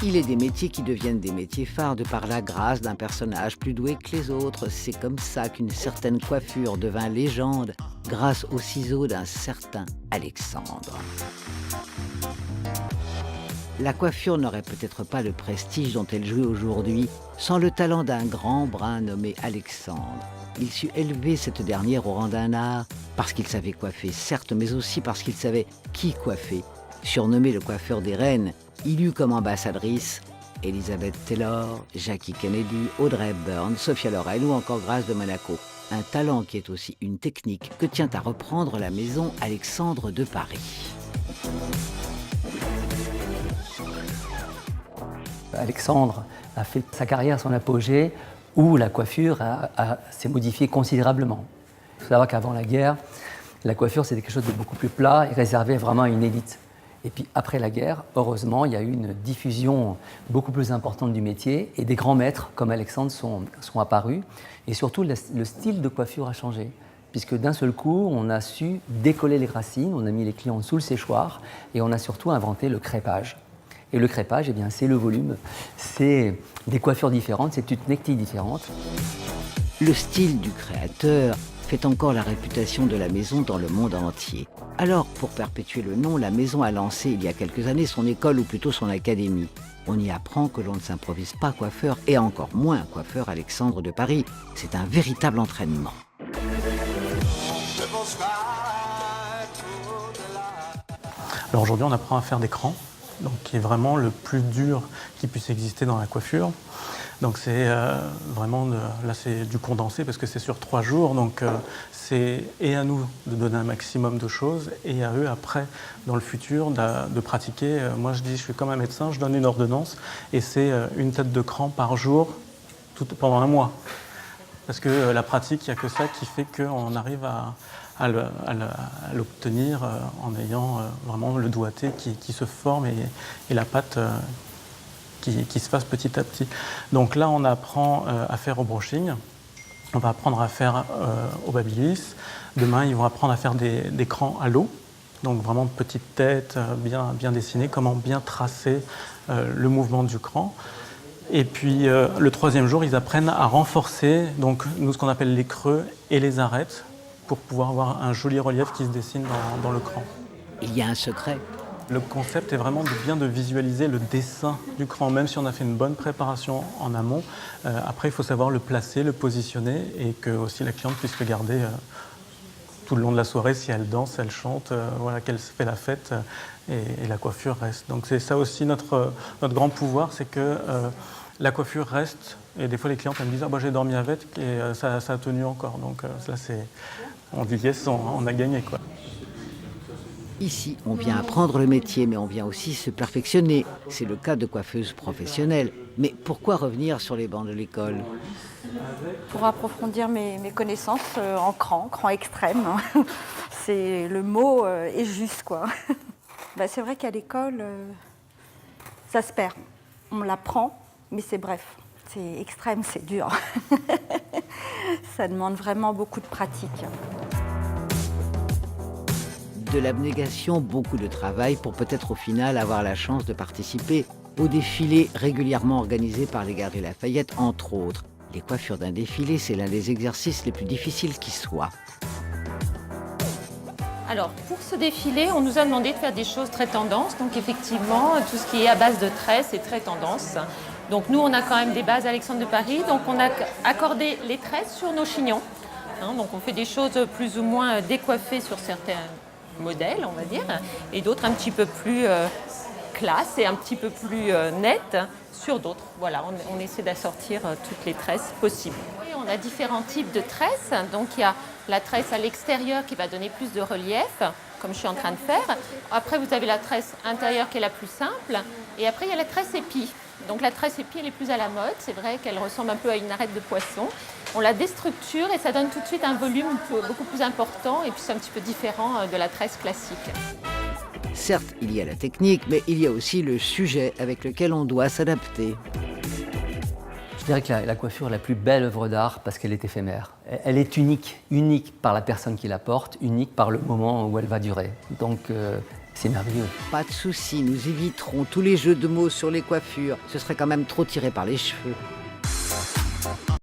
Il est des métiers qui deviennent des métiers phares de par la grâce d'un personnage plus doué que les autres. C'est comme ça qu'une certaine coiffure devint légende grâce aux ciseaux d'un certain Alexandre. La coiffure n'aurait peut-être pas le prestige dont elle jouit aujourd'hui sans le talent d'un grand brun nommé Alexandre. Il sut élever cette dernière au rang d'un art parce qu'il savait coiffer, certes, mais aussi parce qu'il savait qui coiffer. Surnommé le coiffeur des reines, il eut comme ambassadrice Elizabeth Taylor, Jackie Kennedy, Audrey Hepburn, Sophia Loren ou encore Grâce de Monaco. Un talent qui est aussi une technique que tient à reprendre la maison Alexandre de Paris. Alexandre a fait sa carrière à son apogée où la coiffure s'est modifiée considérablement. Il faut savoir qu'avant la guerre, la coiffure c'était quelque chose de beaucoup plus plat et réservé vraiment à une élite. Et puis après la guerre, heureusement, il y a eu une diffusion beaucoup plus importante du métier et des grands maîtres comme Alexandre sont apparus. Et surtout, le style de coiffure a changé. Puisque d'un seul coup, on a su décoller les racines, on a mis les clients sous le séchoir et on a surtout inventé le crêpage. Et le crêpage, eh bien, c'est le volume, c'est des coiffures différentes, c'est une technique différente. Le style du créateur fait encore la réputation de la maison dans le monde entier. Alors, pour perpétuer le nom, la maison a lancé il y a quelques années son école ou plutôt son académie. On y apprend que l'on ne s'improvise pas coiffeur et encore moins coiffeur Alexandre de Paris. C'est un véritable entraînement. Alors aujourd'hui, on apprend à faire des crans, donc qui est vraiment le plus dur qui puisse exister dans la coiffure. Donc c'est vraiment, là c'est du condensé parce que c'est sur 3 jours, donc c'est et à nous de donner un maximum de choses et à eux après, dans le futur, de pratiquer. Moi je dis, je suis comme un médecin, je donne une ordonnance et c'est une tête de cran par jour pendant un mois. Parce que la pratique, il n'y a que ça qui fait qu'on arrive à l'obtenir en ayant vraiment le doigté qui se forme et la pâte qui se fasse petit à petit. Donc là, on apprend à faire au brushing, on va apprendre à faire au babyliss. Demain, ils vont apprendre à faire des crans à l'eau, donc vraiment petite tête, bien dessinée, comment bien tracer le mouvement du cran. Et puis le 3e jour, ils apprennent à renforcer, donc nous ce qu'on appelle les creux et les arêtes, pour pouvoir avoir un joli relief qui se dessine dans le cran. Il y a un secret. Le concept est vraiment de visualiser le dessin du cran, même si on a fait une bonne préparation en amont. Après, il faut savoir le placer, le positionner et que aussi la cliente puisse le garder tout le long de la soirée, si elle danse, elle chante, voilà, qu'elle fait la fête et la coiffure reste. Donc c'est ça aussi notre grand pouvoir, c'est que la coiffure reste. Et des fois, les clientes elles me disent « Ah, bah, j'ai dormi avec et ça a tenu encore ». Donc là, on dit « Yes, on a gagné ». Quoi. Ici, on vient apprendre le métier, mais on vient aussi se perfectionner. C'est le cas de coiffeuses professionnelles. Mais pourquoi revenir sur les bancs de l'école ? Pour approfondir mes connaissances en cran extrême. C'est, le mot est juste, quoi. C'est vrai qu'à l'école, ça se perd. On l'apprend, mais c'est bref. C'est extrême, c'est dur. Ça demande vraiment beaucoup de pratique. De l'abnégation, beaucoup de travail pour peut-être au final avoir la chance de participer aux défilés régulièrement organisés par les Galeries Lafayette, entre autres. Les coiffures d'un défilé, c'est l'un des exercices les plus difficiles qui soient. Alors, pour ce défilé, on nous a demandé de faire des choses très tendances. Donc, effectivement, tout ce qui est à base de tresses est très tendance. Donc, nous, on a quand même des bases Alexandre de Paris. Donc, on a accordé les tresses sur nos chignons. Donc, on fait des choses plus ou moins décoiffées sur certains modèles, on va dire, et d'autres un petit peu plus classe et un petit peu plus nettes sur d'autres. Voilà, on essaie d'assortir toutes les tresses possibles. Et on a différents types de tresses. Donc, il y a la tresse à l'extérieur qui va donner plus de relief, comme je suis en train de faire. Après, vous avez la tresse intérieure qui est la plus simple. Et après, il y a la tresse épi. Donc, la tresse épi, elle est plus à la mode. C'est vrai qu'elle ressemble un peu à une arête de poisson. On la déstructure et ça donne tout de suite un volume beaucoup plus important. Et puis, c'est un petit peu différent de la tresse classique. Certes, il y a la technique, mais il y a aussi le sujet avec lequel on doit s'adapter. Je dirais que la coiffure est la plus belle œuvre d'art parce qu'elle est éphémère. Elle est unique par la personne qui la porte, unique par le moment où elle va durer. Donc C'est merveilleux. Pas de souci, nous éviterons tous les jeux de mots sur les coiffures. Ce serait quand même trop tiré par les cheveux.